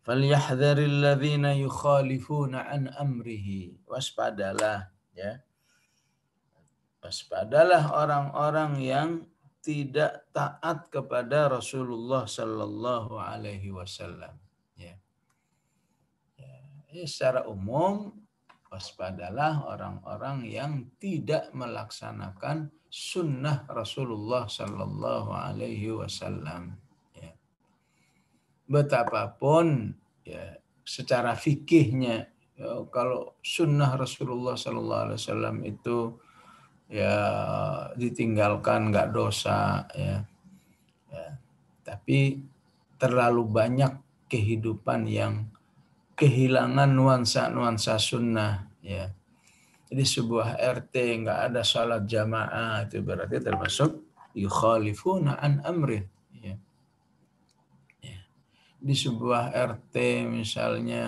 Falyahdharil ladzina yukhalifuna an amrihi. Waspadalah ya. Waspadalah orang-orang yang tidak taat kepada Rasulullah sallallahu alaihi wasallam ya. Ya. Secara umum waspadalah orang-orang yang tidak melaksanakan sunnah Rasulullah sallallahu alaihi wasallam. Ya. Betapapun ya secara fikihnya ya, kalau sunnah Rasulullah sallallahu alaihi wasallam itu ya ditinggalkan nggak dosa ya. Ya. Tapi terlalu banyak kehidupan yang kehilangan nuansa-nuansa sunnah ya. di sebuah RT nggak ada sholat jamaah, itu berarti termasuk yukhalifuna an amrin. Ya. Ya. Di sebuah RT misalnya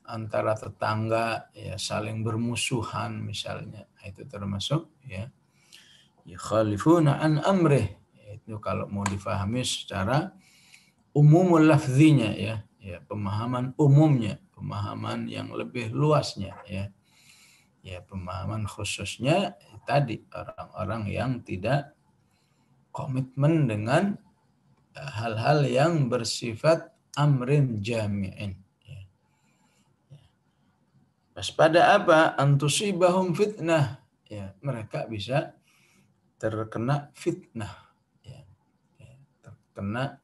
antara tetangga ya saling bermusuhan misalnya, itu termasuk ya yukhalifuna an amrih. Itu kalau mau difahami secara umumul lafzinya ya, pemahaman umumnya, pemahaman yang lebih luasnya ya. Ya, pemahaman khususnya tadi orang-orang yang tidak komitmen dengan hal-hal yang bersifat amrin jami'in. Waspada apa? Antusibahum fitnah. Ya, mereka bisa terkena fitnah. Ya, terkena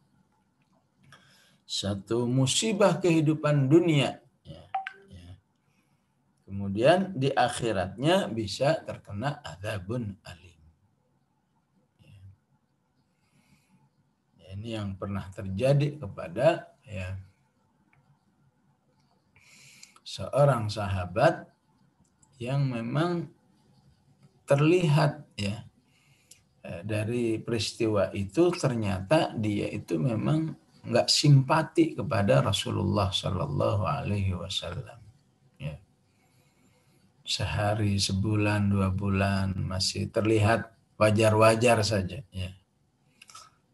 satu musibah kehidupan dunia. Kemudian di akhiratnya bisa terkena adzabun alim. Ini yang pernah terjadi kepada seorang sahabat yang memang terlihat dari peristiwa itu ternyata dia itu memang nggak simpati kepada Rasulullah Shallallahu Alaihi Wasallam. Sehari, sebulan, 2 bulan masih terlihat wajar-wajar saja. Ya.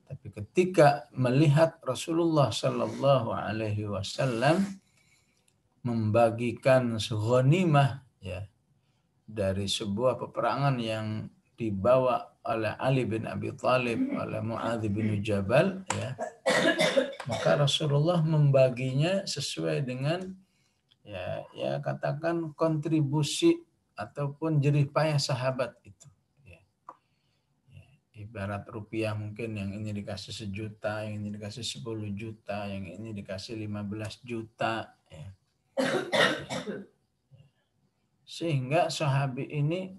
Tapi ketika melihat Rasulullah Shallallahu Alaihi Wasallam membagikan ghanimah ya dari sebuah peperangan yang dibawa oleh Ali bin Abi Thalib, oleh Mu'adz bin Jabal, ya, maka Rasulullah membaginya sesuai dengan ya katakan kontribusi ataupun jerih payah sahabat itu. Ibarat rupiah mungkin yang ini dikasih 1 juta, yang ini dikasih 10 juta, yang ini dikasih 15 juta. Ya. Sehingga sahabi ini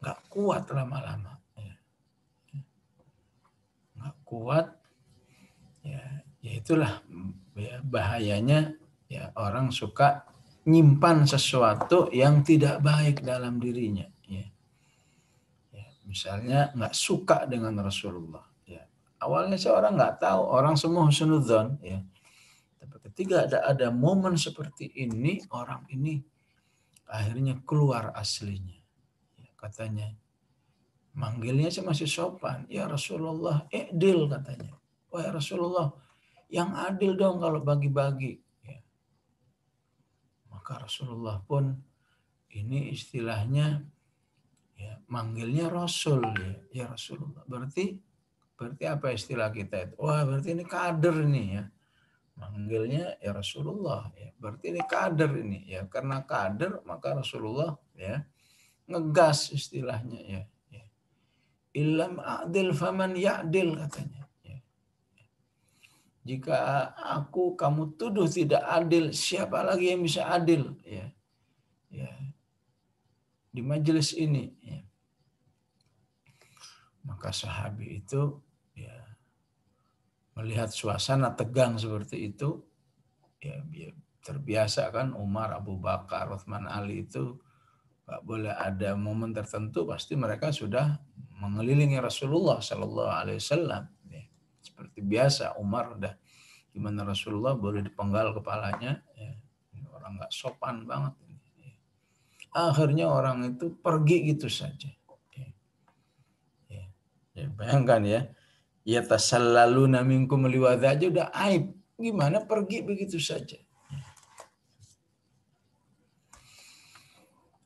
nggak kuat lama-lama. Nggak kuat, ya itulah ya, bahayanya ya orang suka nyimpan sesuatu yang tidak baik dalam dirinya. Misalnya nggak suka dengan Rasulullah. Ya. Awalnya seorang nggak tahu, orang semua husnudzon. Ya. Tapi ketika ada momen seperti ini, orang ini akhirnya keluar aslinya. Ya, katanya, manggilnya sih masih sopan. Ya Rasulullah, i'dil katanya. Wah Rasulullah, yang adil dong kalau bagi-bagi. Ya. Maka Rasulullah pun ini istilahnya ya, manggilnya Rasul ya Rasulullah. Berarti apa istilah kita itu? Wah, berarti ini kader nih ya. Manggilnya ya Rasulullah ya. Berarti ini kader ini ya. Karena kader maka Rasulullah ya ngegas istilahnya ya. Illam adil faman ya'dil katanya. Ya. Jika kamu tuduh tidak adil, siapa lagi yang bisa adil ya. Ya. Di majelis ini ya. Maka sahabi itu ya melihat suasana tegang seperti itu ya terbiasa kan Umar, Abu Bakar, Utsman, Ali itu nggak boleh ada momen tertentu pasti mereka sudah mengelilingi Rasulullah Shallallahu Alaihi Wasallam ya. Seperti biasa Umar udah gimana Rasulullah boleh dipenggal kepalanya ya. Orang nggak sopan banget ya. Akhirnya orang itu pergi gitu saja. Ya, bayangkan ya tasallaluna minkum liwadha aja udah aib. Gimana pergi begitu saja.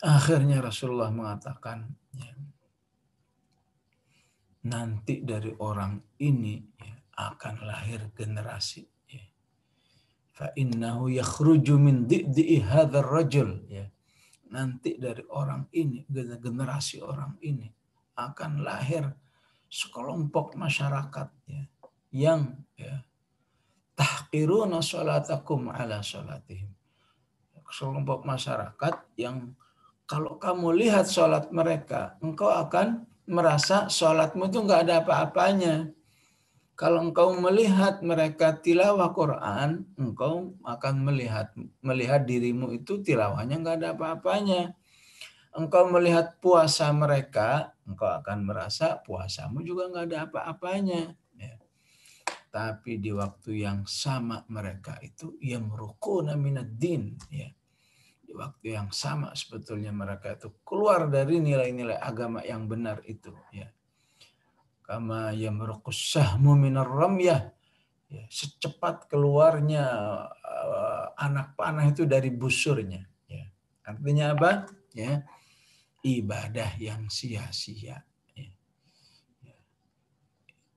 Akhirnya Rasulullah mengatakan, nanti dari orang ini akan lahir generasi. Fa innahu yakhruju min di'di'i hadzal rajul. Nanti dari orang ini, generasi orang ini akan lahir sekelompok masyarakat yang tahqiruna sholatakum ala sholatihim. Sekelompok masyarakat yang kalau kamu lihat sholat mereka, engkau akan merasa sholatmu itu nggak ada apa-apanya. Kalau engkau melihat mereka tilawah Quran, engkau akan melihat dirimu itu tilawahnya nggak ada apa-apanya. Engkau melihat puasa mereka, engkau akan merasa puasamu juga nggak ada apa-apanya. Ya. Tapi di waktu yang sama mereka itu yamruquna minad-din. Ya. Di waktu yang sama sebetulnya mereka itu keluar dari nilai-nilai agama yang benar itu. Ya. Kama yamruqus sahmu minar ramyah. Ya, secepat keluarnya anak panah itu dari busurnya. Ya. Artinya apa? Ya, ibadah yang sia-sia. Ya.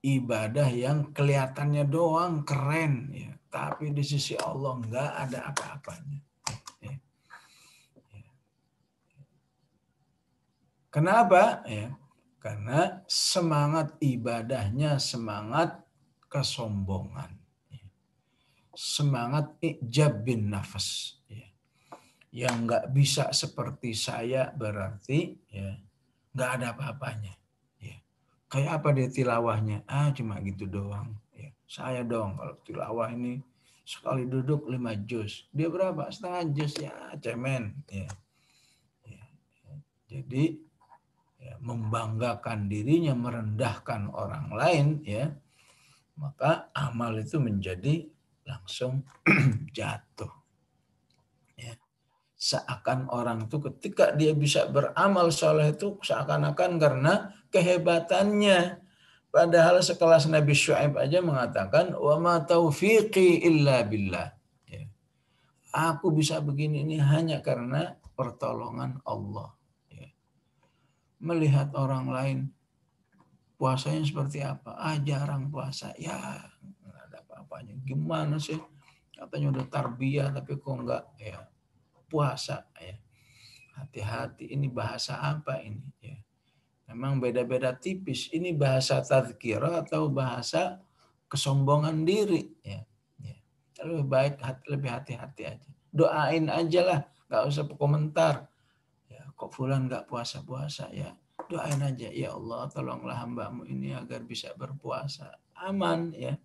Ibadah yang kelihatannya doang keren, ya. Tapi di sisi Allah nggak ada apa-apanya. Ya. Ya. Kenapa? Ya. Karena semangat ibadahnya semangat kesombongan. Semangat ijab bin nafas. Ya. Yang nggak bisa seperti saya berarti ya nggak ada apa-apanya. Ya. Kayak apa dia tilawahnya? Cuma gitu doang. Ya. Saya dong kalau tilawah ini sekali duduk 5 juz. Dia berapa? Setengah juz ya cemen. Ya. Ya. Jadi ya, membanggakan dirinya, merendahkan orang lain, ya maka amal itu menjadi langsung jatuh. Ya. Seakan orang itu ketika dia bisa beramal soleh itu seakan-akan karena kehebatannya. Padahal sekelas Nabi Syuaib aja mengatakan wa ma taufiqi illa billah. Ya. Aku bisa begini ini hanya karena pertolongan Allah. Ya. Melihat orang lain puasanya seperti apa? Jarang puasa. Ya, nggak ada apa-apanya. Gimana sih? Katanya udah tarbiyah tapi kok enggak ya puasa ya. Hati-hati ini bahasa apa ini ya. Memang beda-beda tipis. Ini bahasa tazkirah atau bahasa kesombongan diri ya. Ya. Lebih baik lebih hati-hati aja. Doain aja lah, nggak usah komentar. Ya, kok fulan nggak puasa-puasa ya. Doain aja, ya Allah tolonglah hambamu ini agar bisa berpuasa. Aman ya.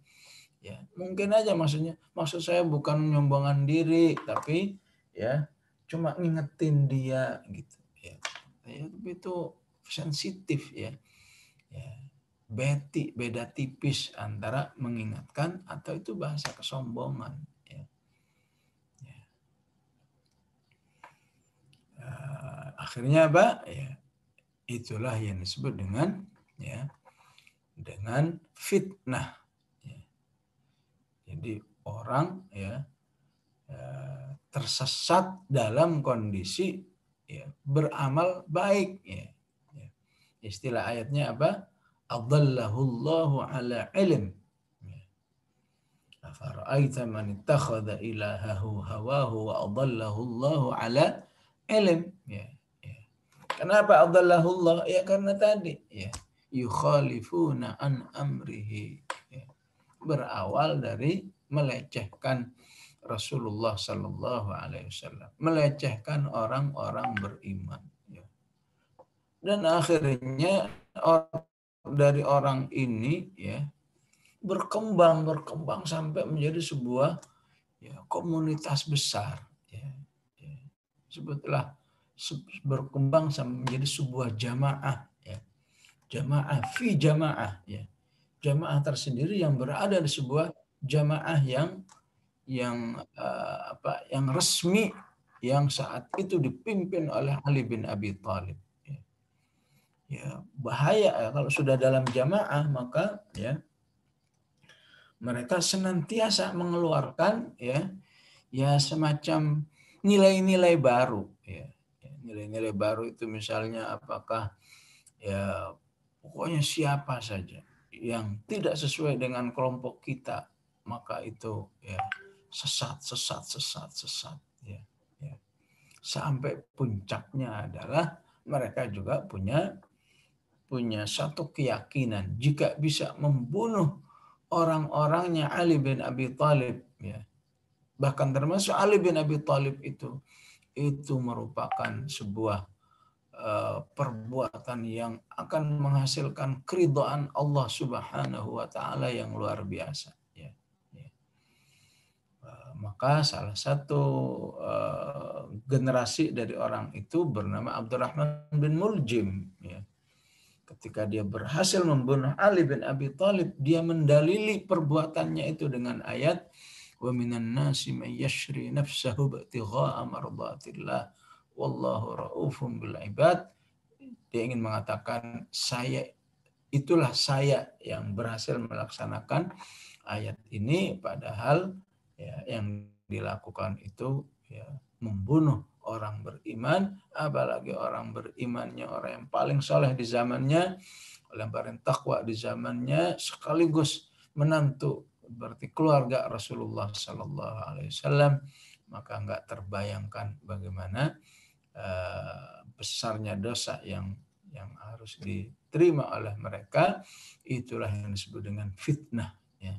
Ya, mungkin aja maksud saya bukan menyombongkan diri, tapi ya cuma ngingetin dia gitu ya. Ya itu sensitif ya. Ya. Beda tipis antara mengingatkan atau itu bahasa kesombongan ya. Ya. Akhirnya apa? Ya, itulah yang disebut dengan ya dengan fitnah. Ya. Jadi orang ya tersesat dalam kondisi ya, beramal baik. Ya. Ya. Istilah ayatnya apa? Adallahullahu ala ilm. Afara'aita man ittakhadha ilahahu hawahu wa adallahullahu ala ilm. Ya. Ya. Kenapa adallahullah? Ya karena tadi ya yukhalifuna an amrihi. Ya. Berawal dari melecehkan Rasulullah Sallallahu Alaihi Wasallam, melecehkan orang-orang beriman. Ya. Dan akhirnya dari orang ini ya berkembang sampai menjadi sebuah ya, komunitas besar. Ya. Ya. Sebutlah berkembang sampai menjadi sebuah jamaah. Ya. Jamaah fi jamaah. Ya. Jamaah tersendiri yang berada di sebuah jamaah yang resmi yang saat itu dipimpin oleh Ali bin Abi Thalib. Ya, bahaya ya, kalau sudah dalam jamaah maka ya mereka senantiasa mengeluarkan ya semacam nilai-nilai baru ya. Nilai-nilai baru itu misalnya apakah ya pokoknya siapa saja yang tidak sesuai dengan kelompok kita maka itu ya sesat ya, ya. Sampai puncaknya adalah mereka juga punya satu keyakinan jika bisa membunuh orang-orangnya Ali bin Abi Thalib ya. Bahkan termasuk Ali bin Abi Thalib itu merupakan sebuah perbuatan yang akan menghasilkan keridhaan Allah Subhanahu wa taala yang luar biasa, ya. Ya. Maka salah satu generasi dari orang itu bernama Abdurrahman bin Muljim, ya. Ketika dia berhasil membunuh Ali bin Abi Thalib, dia mendalili perbuatannya itu dengan ayat wa minan nasi may yashri nafsahu ibtigha'a mardatillah wallahu raufum bil ibad. Dia ingin mengatakan itulah saya yang berhasil melaksanakan ayat ini, padahal ya, yang dilakukan itu ya, membunuh orang beriman, apalagi orang berimannya orang yang paling soleh di zamannya, yang paling takwa di zamannya, sekaligus menantu berarti keluarga Rasulullah Sallallahu Alaihi Wasallam, maka nggak terbayangkan bagaimana besarnya dosa yang harus diterima oleh mereka. Itulah yang disebut dengan fitnah, ya.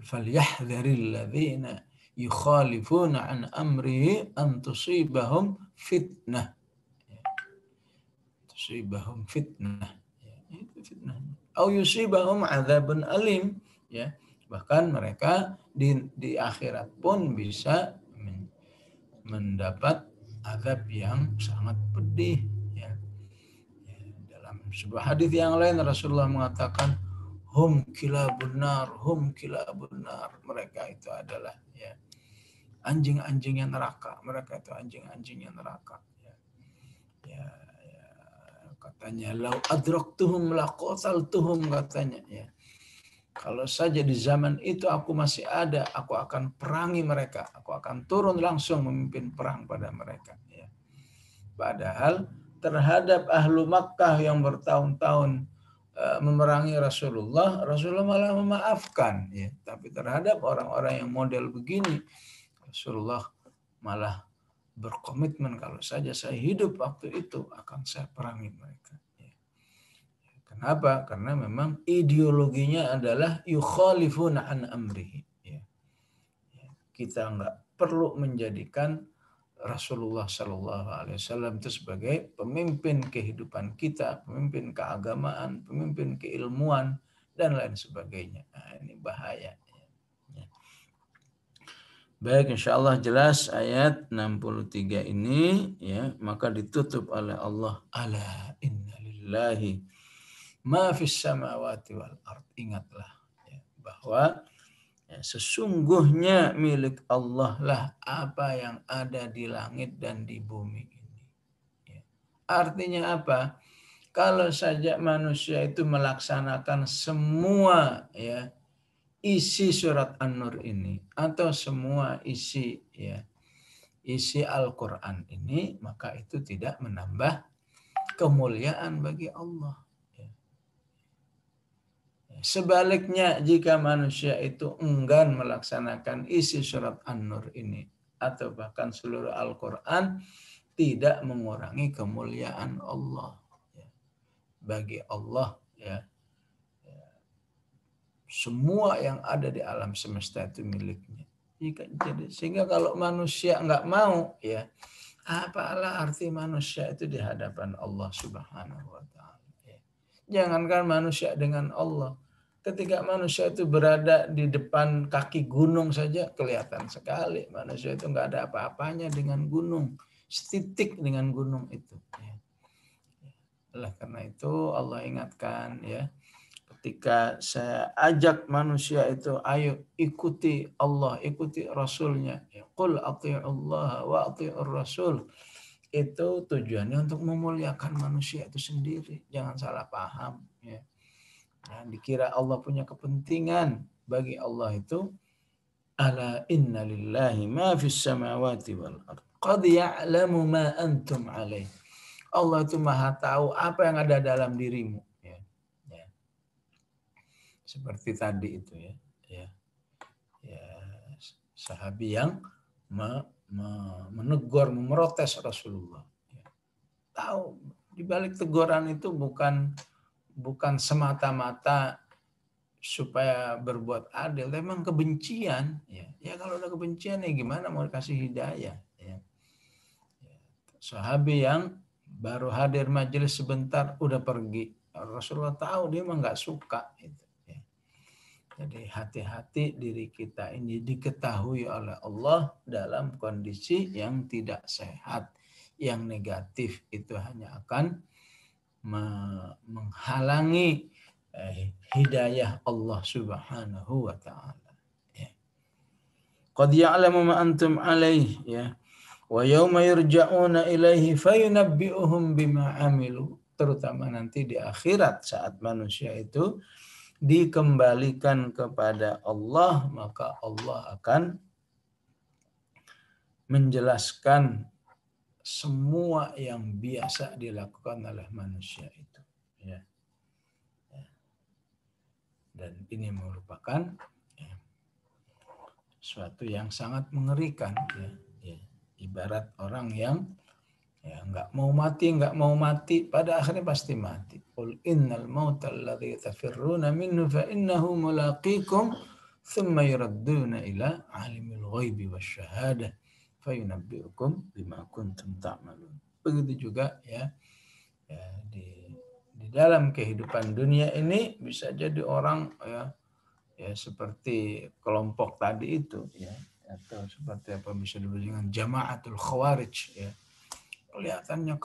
Falyahdharil ladzina yukhalifuna an amrihi an tusibahum fitnah. Tusibahum fitnah. Ya, itu fitnah. Au yusibahum adzabun alim, ya. Bahkan mereka di akhirat pun bisa mendapat azab yang sangat pedih, ya. Ya, dalam sebuah hadis yang lain Rasulullah mengatakan hum kilabun nar, mereka itu adalah ya anjing-anjingnya neraka, mereka itu anjing-anjingnya neraka, ya. Ya, ya, katanya lau adraktuhum laqataltuhum, katanya, ya. Kalau saja di zaman itu aku masih ada, aku akan perangi mereka, aku akan turun langsung memimpin perang pada mereka, ya. Padahal terhadap ahlu Makkah yang bertahun-tahun memerangi Rasulullah malah memaafkan, ya. Tapi terhadap orang-orang yang model begini, Rasulullah malah berkomitmen kalau saja saya hidup waktu itu akan saya perangi mereka. Ya. Kenapa? Karena memang ideologinya adalah yukhalifuna an amrihi. Ya. Ya. Kita nggak perlu menjadikan Rasulullah Shallallahu Alaihi Wasallam itu sebagai pemimpin kehidupan kita, pemimpin keagamaan, pemimpin keilmuan dan lain sebagainya. Nah, ini bahaya. Ya. Baik, insya Allah jelas ayat 63 ini, ya. Maka ditutup oleh Allah, ala inna lillahi ma fis samawati wal ard. Ingatlah, ya, bahwa ya, sesungguhnya milik Allah lah apa yang ada di langit dan di bumi ini. Ya. Artinya apa? Kalau saja manusia itu melaksanakan semua, ya, isi surat An-Nur ini atau semua isi Al-Quran ini, maka itu tidak menambah kemuliaan bagi Allah. Sebaliknya, jika manusia itu enggan melaksanakan isi surat An-Nur ini atau bahkan seluruh Al-Quran, tidak mengurangi kemuliaan Allah. Bagi Allah, ya, semua yang ada di alam semesta itu miliknya. Sehingga kalau manusia enggak mau, ya, apalah arti manusia itu di hadapan Allah Subhanahu wa taala. Ya. Jangankan manusia dengan Allah, ketika manusia itu berada di depan kaki gunung saja kelihatan sekali manusia itu enggak ada apa-apanya dengan gunung, setitik dengan gunung itu. Ya. Oleh karena itu Allah ingatkan, ya, ketika saya ajak manusia itu, ayo ikuti Allah, ikuti Rasulnya. Qul ati'ullaha wa ati'ur Rasul. Itu tujuannya untuk memuliakan manusia itu sendiri. Jangan salah paham. Ya. Nah, dikira Allah punya kepentingan. Bagi Allah itu, ala inna lillahi ma fis samawati wal ard. Qad ya'lamu ma antum alaih. Allah itu maha tahu apa yang ada dalam dirimu. Ya. Ya. Seperti tadi itu, ya. Ya. Ya. Sahabi yang menegur, memprotes Rasulullah. Ya. Tahu di balik teguran itu bukan semata-mata supaya berbuat adil, memang kebencian. Ya, ya kalau ada kebencian, ya gimana mau dikasih hidayah? Ya. Ya. sahabi yang baru hadir majelis sebentar udah pergi. Rasulullah tahu dia mah nggak suka itu. Ya. Jadi hati-hati diri kita ini diketahui oleh Allah dalam kondisi yang tidak sehat, yang negatif itu hanya akan menghalangi hidayah Allah Subhanahu wa taala. Ya. Qad ya'lamu ma antum alaih ya. Wa yauma yurja'una ilaihi fayunabbi'uhum bima amilu. Terutama nanti di akhirat saat manusia itu dikembalikan kepada Allah, maka Allah akan menjelaskan semua yang biasa dilakukan oleh manusia itu. Ya. Dan ini merupakan suatu yang sangat mengerikan. Ya. Ibarat orang yang nggak mau mati, pada akhirnya pasti mati. Qul innal mauta alladhi tafirruna minhu fa innahu mulaqikum thumma yuradduna ila alimil ghaibi wasyahadah fayunabbi'ukum bima kuntum ta'malun. Begitu juga ya di dalam kehidupan dunia ini bisa jadi orang ya seperti kelompok tadi itu ya, atau seperti apa bisa disebut dengan jamaatul khawarij ya. Kelihatannya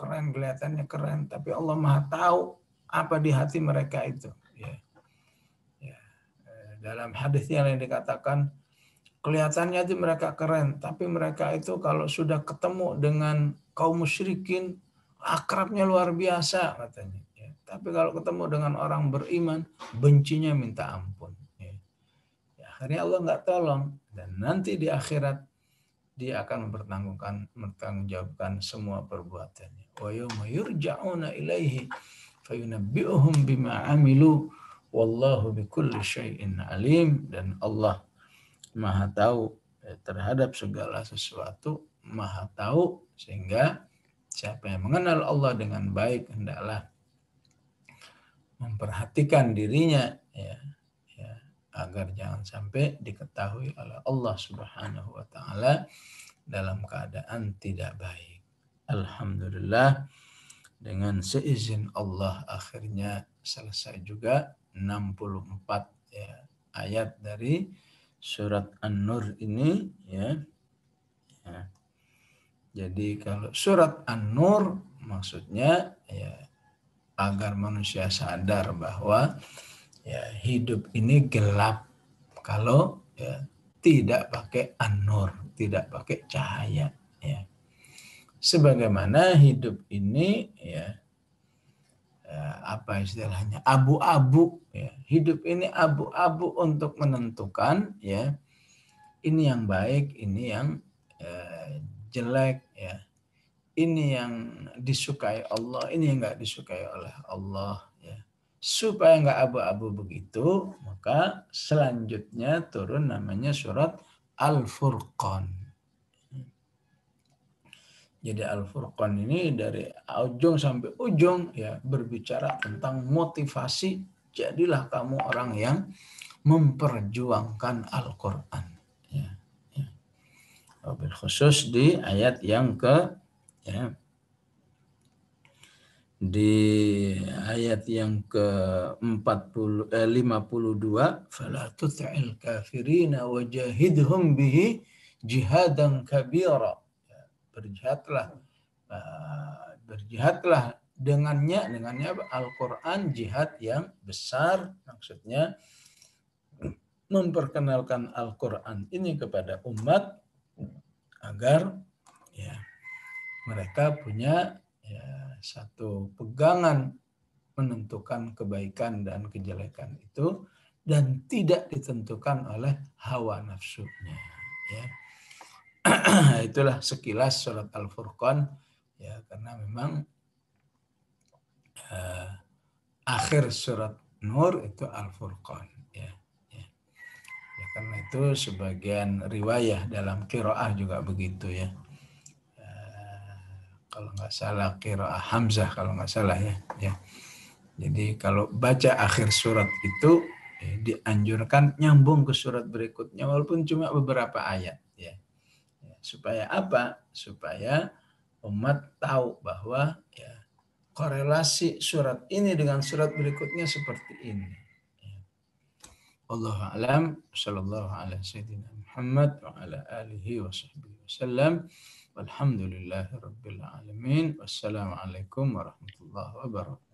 keren, tapi Allah Maha tahu apa di hati mereka itu. Ya. Dalam hadis yang dikatakan, kelihatannya itu mereka keren, tapi mereka itu kalau sudah ketemu dengan kaum musyrikin, akrabnya luar biasa katanya. Ya. Tapi kalau ketemu dengan orang beriman, bencinya minta ampun. Ya. Akhirnya Allah nggak tolong, dan nanti di akhirat dia akan mempertanggungjawabkan semua perbuatannya. Wa yawma yurja'una ilaihi fayunabbi'uhum bima amilu wallahu bikulli syai'in alim. Dan Allah Maha tahu terhadap segala sesuatu, Maha tahu, sehingga siapa yang mengenal Allah dengan baik hendaklah memperhatikan dirinya ya agar jangan sampai diketahui oleh Allah Subhanahu wa taala dalam keadaan tidak baik. Alhamdulillah, dengan seizin Allah akhirnya selesai juga 64 ya, ayat dari surat An-Nur ini ya. Jadi kalau surat An-Nur maksudnya ya agar manusia sadar bahwa ya hidup ini gelap kalau ya tidak pakai an-nur, tidak pakai cahaya ya. Sebagaimana hidup ini ya apa istilahnya, abu-abu ya. Hidup ini abu-abu untuk menentukan ya ini yang baik, ini yang jelek ya. Ini yang disukai Allah, ini yang enggak disukai oleh Allah ya. Supaya enggak abu-abu begitu, maka selanjutnya turun namanya surat Al-Furqan. Jadi Al-Furqan ini dari ujung sampai ujung ya berbicara tentang motivasi. Jadilah kamu orang yang memperjuangkan Al-Quran. Ya. Wabil khusus di ayat yang di ayat yang ke-52, fala tut'il kafirina wajahidhum bihi jihadan kabira. Berjihadlah dengannya Al-Quran, jihad yang besar, maksudnya memperkenalkan Al-Quran ini kepada umat agar ya mereka punya satu pegangan menentukan kebaikan dan kejelekan itu dan tidak ditentukan oleh hawa nafsunya ya. Itulah sekilas surat Al-Furqan ya, karena memang akhir surat Nur itu Al-Furqan ya. Karena itu sebagian riwayah dalam qiraah juga begitu ya. Kalau nggak salah qiraah Hamzah kalau nggak salah ya. Jadi kalau baca akhir surat itu dianjurkan nyambung ke surat berikutnya walaupun cuma beberapa ayat ya. Supaya apa? Supaya umat tahu bahwa ya korelasi surat ini dengan surat berikutnya seperti ini. Wallahu a'lam. Sallallahu ala sayyidina Muhammad wa ala alihi wa sahbihi wasallam. Walhamdulillahi rabbil alamin. Wassalamualaikum warahmatullahi wabarakatuh.